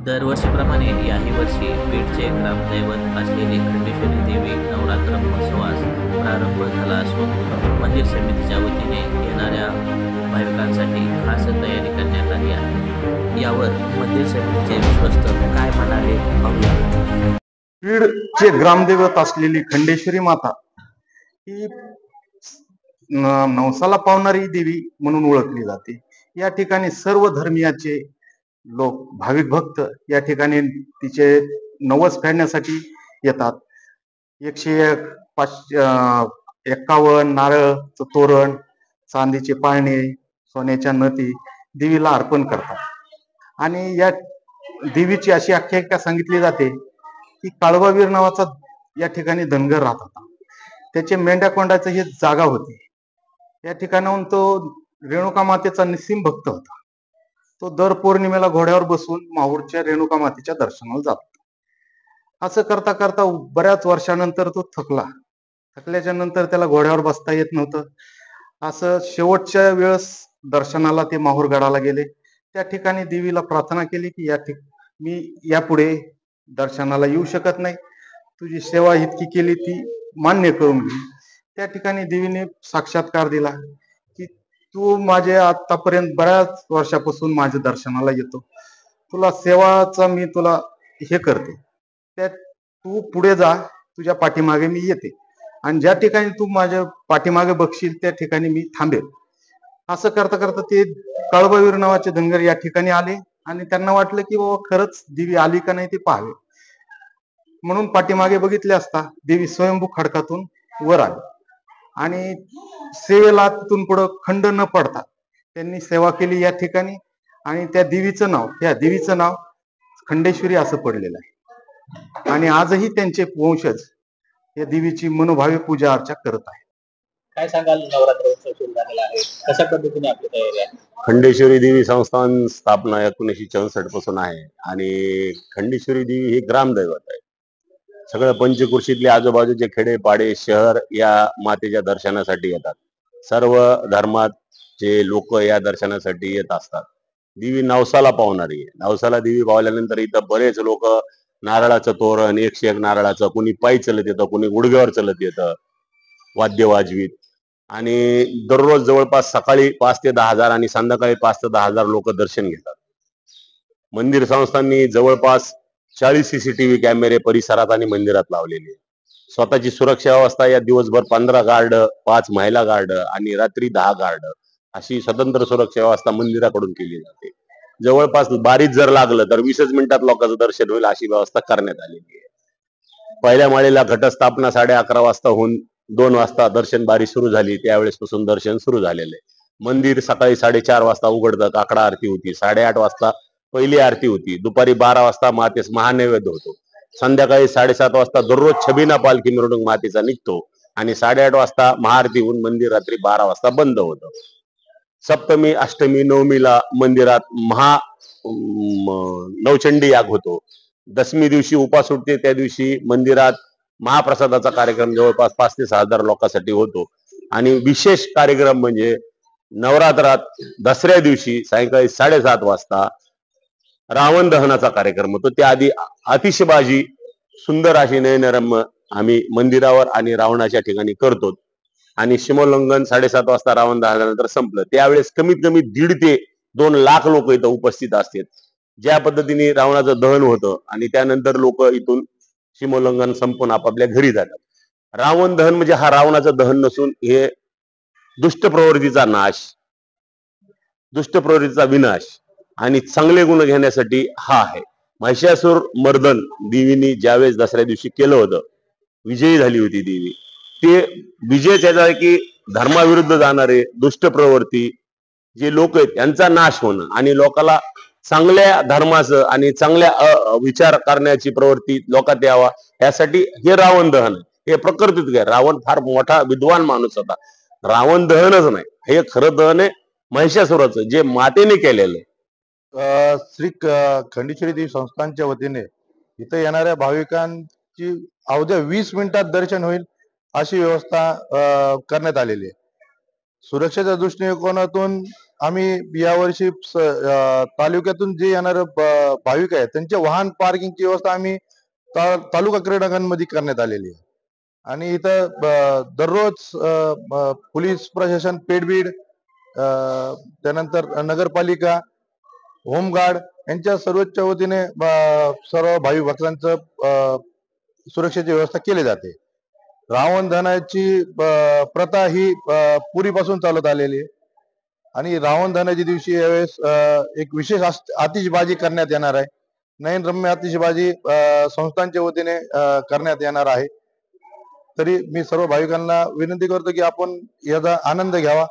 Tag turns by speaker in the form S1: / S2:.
S1: दरवर्षीप्रमाणे याही वर्षी बीडचे ग्रामदैवत असलेली खंडेश्वरी देवी नवरात्र महोत्सवास प्रारंभ झाला असून मंदिर समितीच्या वतीने येणाऱ्या भाविकांसाठी खास तयारी करण्यात आली आहे। यावर मंदिर समितीचे विश्वस्त काय म्हणाले पाहूया।
S2: बीडचे ग्रामदैवत असलेली खंडेश्वरी माता ही नवसाला पावणारी देवी म्हणून ओळखली जाते। या ठिकाणी सर्व धर्मियाचे लोक भाविक भक्त या ठिकाणी तिचे नवस फेडण्यासाठी येतात। 101 51 नारळाचं तोरण, चांदीचे पाळणे, सोन्याच्या नथी देवीला अर्पण करतात। आणि या देवीची अशी आख्यायिका सांगितली जाते की काळबावीर नावाचा या ठिकाणी धनगर राहत होता। त्याचे मेंढ्या कोंडाचं ही जागा होती। या ठिकाणाहून तो रेणुका मातेचा निस्सीम भक्त होता। तो दर पौर्णिमेला घोड्यावर बसून माहूरच्या रेणुका मातेच्या दर्शनाला जातो। असं करता करता बऱ्याच वर्षानंतर तो थकल्याच्या नंतर त्याला घोड्यावर बसता येत नव्हतं। असं शेवटच्या वेळेस दर्शनाला ते माहूरगडाला गेले। त्या ठिकाणी देवीला प्रार्थना केली की मी यापुढे दर्शनाला येऊ शकत नाही, तुझी सेवा इतकी केली ती मान्य करून घे। त्या ठिकाणी देवीने साक्षात्कार दिला की तू माझे आतापर्यंत बऱ्याच वर्षापासून माझ्या दर्शनाला येतो, तुला सेवाचा मी तुला हे करते, त्या तू पुढे जा, तुझ्या पाठीमागे मी येते आणि ज्या ठिकाणी तू माझ्या पाठीमागे बघशील त्या ठिकाणी मी थांबेल। असं करता करता ते काळबावीर नावाचे धनगर या ठिकाणी आले आणि त्यांना वाटलं की बाबा खरंच देवी आली का नाही ते पाहावे, म्हणून पाठीमागे बघितले असता देवी स्वयंभू खडकातून वर आली आणि सेवेला तिथून पुढे खंड न पडता त्यांनी सेवा केली या ठिकाणी। आणि त्या देवीचं नाव खंडेश्वरी असं पडलेलं आहे आणि आजही त्यांचे वंशज या देवीची मनोभावे पूजा अर्चा करत आहेत।
S1: काय सांगाल, नवरात्र उत्सव सुरू झालेला आहे, कशा पद्धतीने आपली तयारी आहे?
S3: खंडेश्वरी देवी संस्थान स्थापना 1964 पासून आहे आणि खंडेश्वरी देवी हे ग्रामदैवत आहे। सगळ्या पंचकृषीतले आजूबाजूचे खेडे पाडे शहर या मातेच्या दर्शनासाठी येतात। सर्व धर्माचे लोक या दर्शनासाठी येत असतात। देवी नवसाला पावणारी आहे। नवसाला देवी पावल्यानंतर इथं बरेच लोक नारळाचं तोरण, 101 नारळाचं, कुणी पायी चलत येतं, कुणी गुडघ्यावर चलत येतं वाद्य वाजवीत। आणि दररोज जवळपास सकाळी 5 ते 10,000 आणि संध्याकाळी 5 ते 10,000 लोक दर्शन घेतात। मंदिर संस्थांनी जवळपास 40 CCTV कॅमेरे परिसरात आणि मंदिरात लावलेले। स्वतःची सुरक्षा व्यवस्था या दिवसभर 15 गार्ड, 5 महिला गार्ड आणि रात्री 10 गार्ड अशी स्वतंत्र सुरक्षा व्यवस्था मंदिराकडून केली जाते। जवळपास बारीत जर लागलं तर 20 मिनिटात लोकांचं दर्शन होईल अशी व्यवस्था करण्यात आलेली आहे। पहिल्या माळेला घटस्थापना 11:30 वाजता होऊन 2 वाजता दर्शन बारी सुरू झाली, त्यावेळेस पासून दर्शन सुरू झालेले। मंदिर सकाळी 4:30 वाजता उघडतं, काकडा आरती होती, 8:30 वाजता पहिली आरती होती, दुपारी 12 वाजता मातेस महानैवेद्य होतो, संध्याकाळी 7:30 वाजता दररोज छबिना पालखी मिरवणूक मातेचा निघतो आणि 8:30 वाजता महाआरती होऊन मंदिर रात्री 12 वाजता बंद होतं। सप्तमी, अष्टमी, नवमीला मंदिरात नवचंडी याग होतो। दशमी दिवशी उपास सुटते, त्या दिवशी मंदिरात महाप्रसादाचा कार्यक्रम जवळपास 5 ते 6,000 लोकांसाठी होतो। आणि विशेष कार्यक्रम म्हणजे नवरात्रात दसऱ्या दिवशी सायंकाळी 7:30 वाजता रावण दहनाचा कार्यक्रम होतो। त्याआधी अतिशबाजी सुंदर अशी नयनरम्य आम्ही मंदिरावर आणि रावणाच्या ठिकाणी करतो आणि सीमोल्लंघन 7:30 वाजता रावण दहनानंतर संपलं। त्यावेळेस कमीत कमी 1.5 ते 2 लाख लोक इथं उपस्थित असतात। ज्या पद्धतीने रावणाचं दहन होतं आणि त्यानंतर लोक इथून सीमोल्लंघन संपून आपापल्या घरी जातात। रावण दहन म्हणजे हा रावणाचं दहन नसून हे दुष्ट प्रवृत्तीचा नाश, दुष्ट प्रवृत्तीचा विनाश आणि चांगले गुण घेण्यासाठी हा आहे। महिषासुर मर्दन देवीने ज्यावेळेस दसऱ्या दिवशी केलं होतं, विजयी झाली होती देवी, ते विजय त्याचा आहे की धर्माविरुद्ध जाणारे दुष्ट प्रवृत्ती जे लोक आहेत यांचा नाश होणं आणि लोकांना चांगल्या धर्माचं आणि चांगल्या विचार करण्याची प्रवृत्ती लोकात यावा यासाठी हे रावण दहन हे प्रकृतीत काय। रावण फार मोठा विद्वान माणूस होता, रावण दहनच नाही, हे खरं दहन आहे महिषासुराचं जे मातेने केलेलं आहे।
S2: श्री खंडेश्वरी देवी संस्थानच्या वतीने इथं येणाऱ्या भाविकांची अवघ्या 20 मिनिटात दर्शन होईल अशी व्यवस्था करण्यात आलेली आहे। सुरक्षेच्या दृष्टिकोनातून आम्ही यावर्षी तालुक्यातून जे येणारे
S4: भाविक आहेत त्यांच्या वाहन पार्किंगची व्यवस्था आम्ही तालुका क्रीडांगणमध्ये करण्यात आलेली आहे. आणि इथं दररोज पोलीस प्रशासन, पेडबीड, त्यानंतर नगरपालिका, होमगार्ड यांच्या सर्वोच्च वतीने सर्व भाविक भक्तांचं सुरक्षेची व्यवस्था केली जाते. रावण दहनाची प्रथा ही पूर्वीपासून चालत आलेली आहे आणि रावण दहनाच्या दिवशी यावेळेस एक विशेष आतिषबाजी करण्यात येणार आहे. नयनरम्य आतिषबाजी संस्थांच्या वतीने करण्यात येणार आहे. तरी मी सर्व भाविकांना विनंती करतो की आपण याचा आनंद घ्यावा.